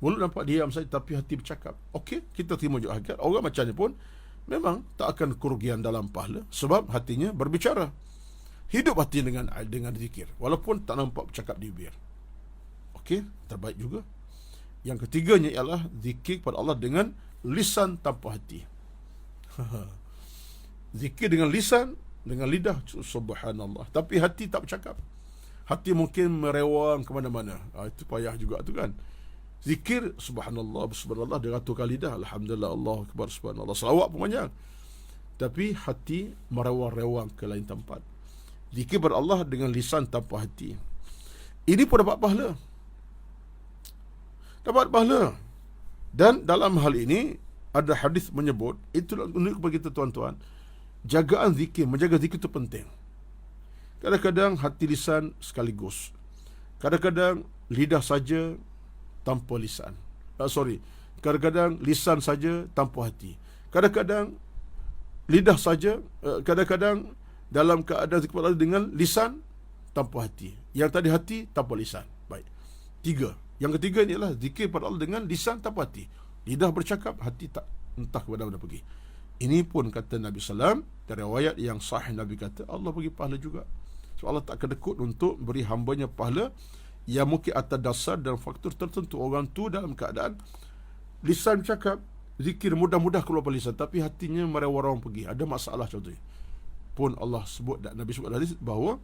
Mulut nampak diam saja tapi hati bercakap. Okey, kita terima juga hakikat. Orang macam ni pun memang tak akan kerugian dalam pahala sebab hatinya berbicara. Hidup hati dengan zikir walaupun tak nampak bercakap di bibir. Okey, terbaik juga. Yang ketiganya ialah zikir kepada Allah dengan lisan tanpa hati. Zikir dengan lisan, dengan lidah, subhanallah, tapi hati tak bercakap. Hati mungkin merewang ke mana-mana. Itu payah juga tu kan. Zikir subhanallah, subhanallah 100 kali dah. Alhamdulillah, Allahu akbar, subhanallah. Selawat pun banyak. Tapi hati merewang-rewang ke lain tempat. Zikir kepada Allah dengan lisan tanpa hati. Ini pun dapat pahala. Dapat pahala. Dan dalam hal ini ada hadis menyebut, itu untuk kepada kita tuan-tuan, jagaan zikir, menjaga zikir itu penting. Kadang-kadang hati lisan sekaligus. Kadang-kadang lidah saja tanpa lisan. kadang-kadang lisan saja tanpa hati, kadang-kadang lidah saja, kadang-kadang dalam keadaan zikir kepada Allah dengan lisan tanpa hati, yang tadi hati tanpa lisan. Baik, 3. Yang ketiga ni ialah zikir pada Allah dengan lisan tanpa hati. Lidah bercakap, hati tak entah kepada mana pergi. Ini pun kata Nabi SAW, dari riwayat yang sahih, Nabi kata Allah bagi pahala juga. So Allah tak kedekut untuk beri hambanya pahala yang mungkin atas dasar dan faktor tertentu. Orang tu dalam keadaan lisan cakap zikir mudah-mudah keluar dari lisan, tapi hatinya merewar-rewar pergi, ada masalah contohnya. Pun Allah sebut, dan Nabi sebut hadis bahawa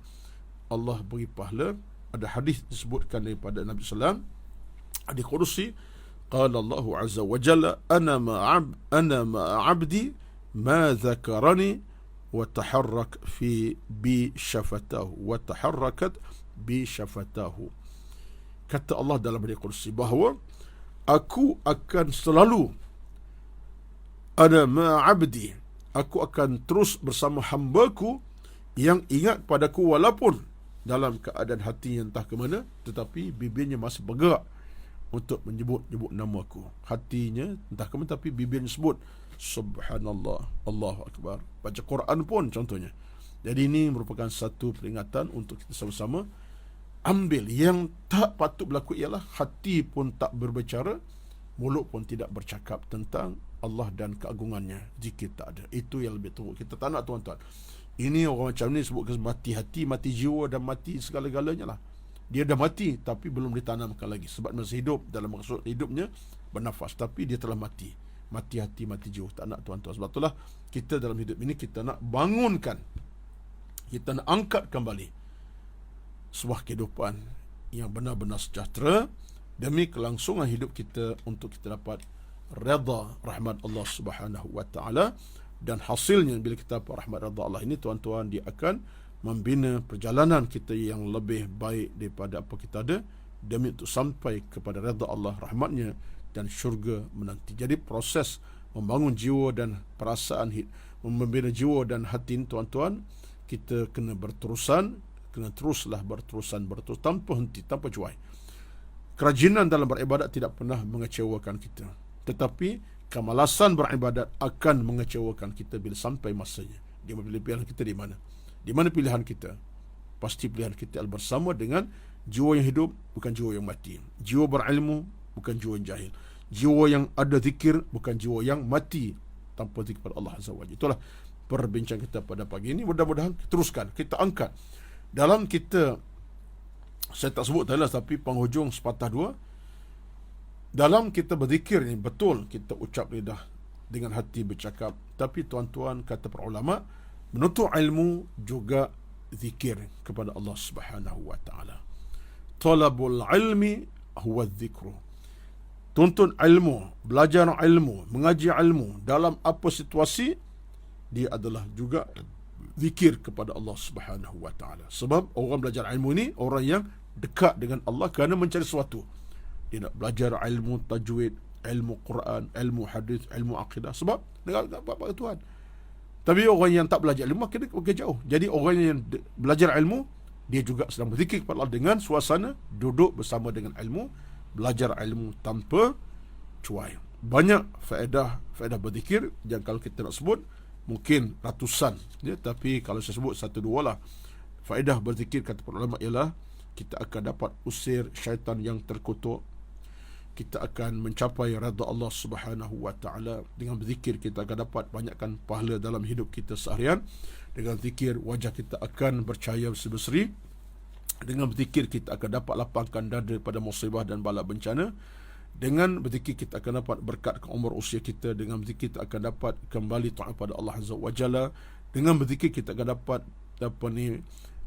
Allah beri pahala. Ada hadis disebutkan daripada Nabi SAW, hadis Qudsi, qala Allahu azza wa jalla, ana ma'a abdi ma zakarani wa taharrak bi syafatahu wa taharrakat bi syafatahu. Kata Allah dalam hadis Qudsi bahawa aku akan selalu, ana ma'abdi, aku akan terus bersama hamba-Ku yang ingat padaku walaupun dalam keadaan hatinya entah ke mana, tetapi bibirnya masih bergerak untuk menyebut nama Aku. Hatinya entah ke mana, tapi bibirnya sebut subhanallah, Allahu akbar. Baca Quran pun contohnya. Jadi ini merupakan satu peringatan untuk kita sama-sama ambil. Yang tak patut berlaku ialah hati pun tak berbicara, mulut pun tidak bercakap tentang Allah dan keagungannya. Zikir tak ada. Itu yang lebih teruk. Kita tak nak, tuan-tuan. Ini orang macam ni sebutkan mati hati, mati jiwa dan mati segala-galanya lah. Dia dah mati tapi belum ditanamkan lagi, sebab masih hidup dalam maksud hidupnya bernafas, tapi dia telah mati. Mati hati, mati jiwa. Tak nak, tuan-tuan. Sebab itulah kita dalam hidup ini kita nak bangunkan, kita nak angkat kembali sebuah kehidupan yang benar-benar sejahtera demi kelangsungan hidup kita, untuk kita dapat redha rahmat Allah Subhanahu wa taala. Dan hasilnya bila kita dapat rahmat redha Allah ini, tuan-tuan, dia akan membina perjalanan kita yang lebih baik daripada apa kita ada, demi untuk sampai kepada redha Allah, rahmatnya dan syurga menanti. Jadi proses membangun jiwa dan perasaan, membina jiwa dan hati ini, tuan-tuan, kita kena berterusan, kena teruslah berterus tanpa henti, tanpa cuai. Kerajinan dalam beribadat tidak pernah mengecewakan kita, tetapi kemalasan beribadat akan mengecewakan kita bila sampai masanya. Dia memilih pilihan kita di mana? Di mana pilihan kita? Pasti pilihan kita adalah bersama dengan jiwa yang hidup, bukan jiwa yang mati. Jiwa berilmu, bukan jiwa yang jahil. Jiwa yang ada zikir, bukan jiwa yang mati tanpa zikir pada Allah Azza wa Jalla. Itulah perbincangan kita pada pagi ini. Mudah-mudahan teruskan, kita angkat dalam kita, saya tak sebut tadi lah, tapi penghujung sepatah dua, dalam kita berzikir ni, betul kita ucap lidah dengan hati bercakap, tapi tuan-tuan, kata para ulama, menuntut ilmu juga zikir kepada Allah Subhanahu wa taala. Talabul ilmi huwa dzikru. Tuntut ilmu, belajar ilmu, mengaji ilmu dalam apa situasi, dia adalah juga zikir kepada Allah Subhanahu wa taala. Sebab orang belajar ilmu ni orang yang dekat dengan Allah kerana mencari sesuatu. Dia nak belajar ilmu tajwid, ilmu Quran, ilmu hadis, ilmu akidah, sebab nak apa Tuhan. Tapi orang yang tak belajar ilmu makin jauh. Jadi orang yang belajar ilmu, dia juga sedang berzikir kepada Allah dengan suasana duduk bersama dengan ilmu, belajar ilmu tanpa cuai. Banyak faedah berzikir, yang kalau kita nak sebut mungkin ratusan, ya, tapi kalau saya sebut satu dua lah. Faedah berzikir kata para ulama ialah kita akan dapat usir syaitan yang terkutuk. Kita akan mencapai redha Allah Subhanahu wa taala. Dengan berzikir kita akan dapat banyakkan pahala dalam hidup kita seharian. Dengan zikir wajah kita akan bercahaya berseri. Dengan berzikir kita akan dapat lapangkan dada pada musibah dan bala bencana. Dengan berzikir kita akan dapat berkat ke umur usia kita. Dengan berzikir kita akan dapat kembali taat pada Allah Azza wa Jalla. Dengan berzikir kita akan dapat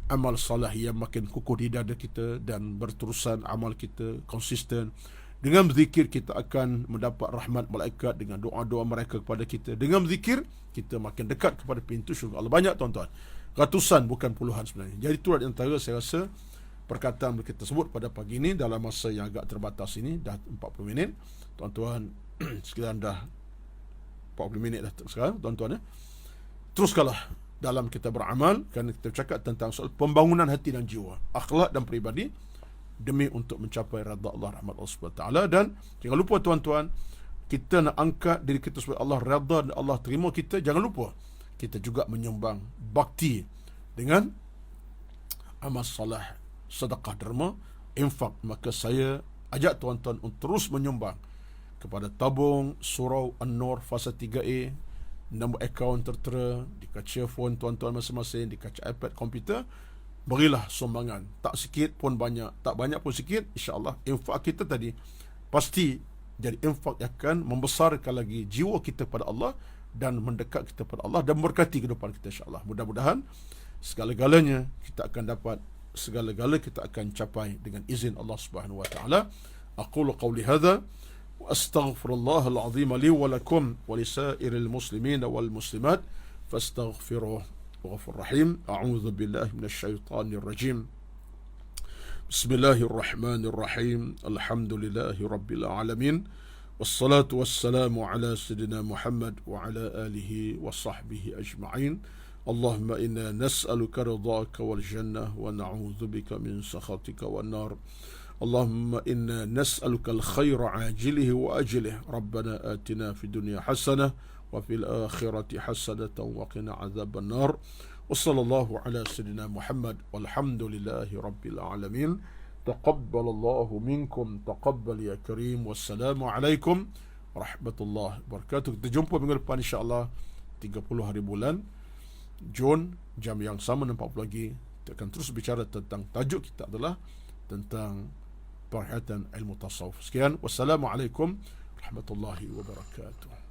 amal salah yang makin kukuh di dada kita, dan berterusan amal kita konsisten. Dengan berzikir kita akan mendapat rahmat malaikat dengan doa-doa mereka kepada kita. Dengan berzikir kita makin dekat kepada pintu syurga Allah. Banyak, tuan-tuan, ratusan bukan puluhan sebenarnya. Jadi itulah antara, saya rasa, perkataan yang kita sebut pada pagi ini dalam masa yang agak terbatas ini. Dah 40 minit, tuan-tuan. Sekitar dah 40 minit dah sekarang, tuan-tuan, ya. Teruskanlah dalam kita beramal, kerana kita bercakap tentang soal pembangunan hati dan jiwa, akhlak dan peribadi, demi untuk mencapai redha Allah, rahmat Allah SWT. Dan jangan lupa, tuan-tuan, kita nak angkat diri kita supaya Allah redha dan Allah terima kita, jangan lupa kita juga menyumbang bakti dengan amal salah, sedekah derma, infak. Maka saya ajak tuan-tuan untuk terus menyumbang kepada tabung Surau An-Nur fasa 3A, nombor akaun tertera di kaca phone tuan-tuan masing-masing, di kaca iPad, komputer. Berilah sumbangan, tak sikit pun banyak, tak banyak pun sikit, insya-Allah infak kita tadi pasti jadi infak yang akan membesarkan lagi jiwa kita pada Allah dan mendekat kita pada Allah dan memberkati kehidupan kita, insya-Allah. Mudah-mudahan segala-galanya kita akan dapat, segala-gala kita akan capai dengan izin Allah Subhanahu wa taala. Aqulu qawli hadza wa astaghfirullahal azim li wa lakum wa lisairil muslimin wal muslimat fastaghfiruhu غفور رحيم. أعوذ بالله من الشيطان الرجيم. بسم الله الرحمن الرحيم. الحمد لله رب العالمين، والصلاة والسلام على سيدنا محمد وعلى آله وصحبه أجمعين. اللهم إنا نسألك رضاك والجنة ونعوذ بك من سخطك والنار. اللهم إنا نسألك الخير عاجله وأجله. ربنا آتنا في الدنيا حسنة وفي الآخرة حسنة وقنا عذاب النار. وصلى الله على سيدنا محمد والحمد لله رب العالمين. تقبل الله منكم، تقبل يا كريم. والسلام عليكم ورحمة الله وبركاته. Kita jumpa minggu depan insya-Allah 30 hari bulan Jun, jam yang sama 40 lagi. Kita akan terus bicara tentang tajuk kita adalah tentang perhatian ilmu tasawuf. Sekian, wassalamualaikum warahmatullahi wabarakatuh.